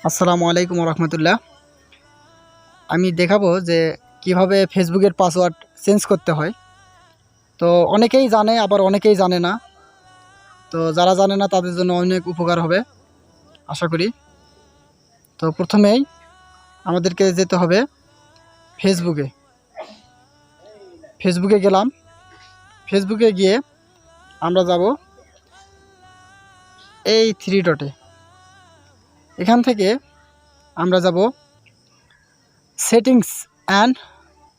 আসসালামু আলাইকুম রহমতুল্লাহ। আমি দেখাবো যে কিভাবে ফেসবুকের পাসওয়ার্ড চেঞ্জ করতে হয়। তো অনেকেই জানে, আবার অনেকেই জানে না। তো যারা জানে না তাদের জন্য অনেক উপকার হবে আশা করি। তো প্রথমেই আমাদেরকে যেতে হবে ফেসবুকে। ফেসবুকে গেলাম। ফেসবুকে গিয়ে আমরা যাব এই থ্রি ডটে। এখান থেকে আমরা যাব সেটিংস অ্যান্ড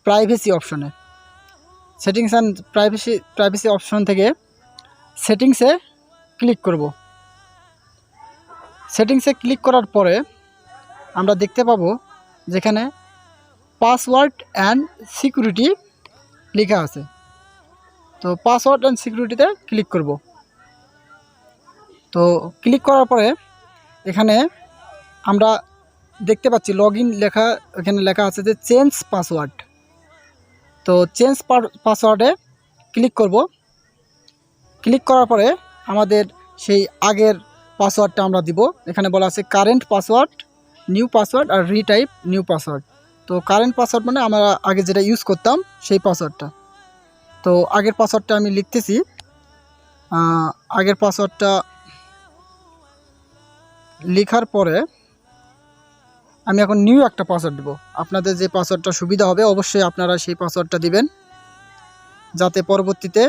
প্রাইভেসি অপশনে। সেটিংস অ্যান্ড প্রাইভেসি অপশন থেকে সেটিংসে ক্লিক করব। সেটিংসে ক্লিক করার পরে আমরা দেখতে পাবো যেখানে পাসওয়ার্ড অ্যান্ড সিকিউরিটি লেখা আছে। তো পাসওয়ার্ড অ্যান্ড সিকিউরিটিতে ক্লিক করব। তো ক্লিক করার পরে এখানে আমরা দেখতে পাচ্ছি লগইন লেখা, এখানে লেখা আছে যে চেঞ্জ পাসওয়ার্ড। তো চেঞ্জ পাসওয়ার্ডে ক্লিক করব। ক্লিক করার পরে আমাদের সেই আগের পাসওয়ার্ডটা আমরা দিব। এখানে বলা আছে কারেন্ট পাসওয়ার্ড, নিউ পাসওয়ার্ড আর রিটাইপ নিউ পাসওয়ার্ড। তো কারেন্ট পাসওয়ার্ড মানে আমরা আগে যেটা ইউজ করতাম সেই পাসওয়ার্ডটা। তো আগের পাসওয়ার্ডটা আমি লিখতেছি। আগের পাসওয়ার্ডটা লেখার পরে আমি এখন নিউ একটা পাসওয়ার্ড দেবো। আপনাদের যে পাসওয়ার্ডটা সুবিধা হবে অবশ্যই আপনারা সেই পাসওয়ার্ডটা দিবেন, যাতে পরবর্তীতে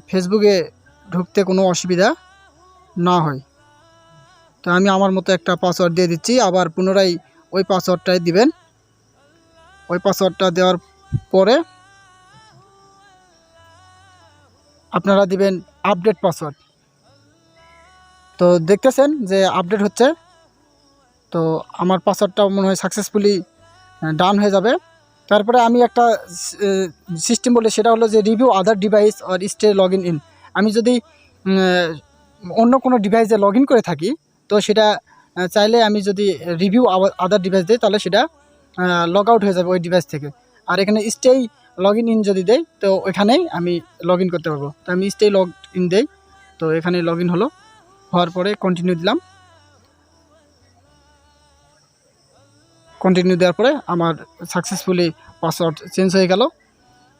ফেসবুকে ঢুকতে কোনো অসুবিধা না হয়। তো আমি আমার মতো একটা পাসওয়ার্ড দিয়ে দিচ্ছি, আবার পুনরায় ওই পাসওয়ার্ডটাই দিবেন। ওই পাসওয়ার্ডটা দেওয়ার পরে আপনারা দিবেন আপডেট পাসওয়ার্ড। তো দেখতেছেন যে আপডেট হচ্ছে। তো আমার পাসওয়ার্ডটা মনে হয় সাকসেসফুলি ডান হয়ে যাবে। তারপরে আমি একটা সিস্টেম বলি, সেটা হলো যে review other device or stay log in. আমি যদি অন্য কোনো ডিভাইসে লগ ইন করে থাকি, তো সেটা চাইলে আমি যদি রিভিউ আদার ডিভাইস দিই তাহলে সেটা লগ আউট হয়ে যাবে ওই ডিভাইস থেকে। আর এখানে স্টেই লগ ইন যদি দেই তো ওইখানেই আমি লগ ইন করতে পারবো। তো আমি স্টেই লগ ইন দেই। তো এখানে লগ ইন হলো, হওয়ার পরে কন্টিনিউ দিলাম। কন্টিনিউ দেওয়ার পরে আমার সাকসেসফুলি পাসওয়ার্ড চেঞ্জ হয়ে গেল।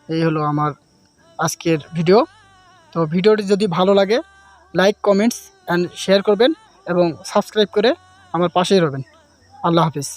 এই হলো আমার আজকের ভিডিও। তো ভিডিওটি যদি ভালো লাগে লাইক, কমেন্টস অ্যান্ড শেয়ার করবেন এবং সাবস্ক্রাইব করে আমার পাশেই রবেন। আল্লাহ হাফিজ।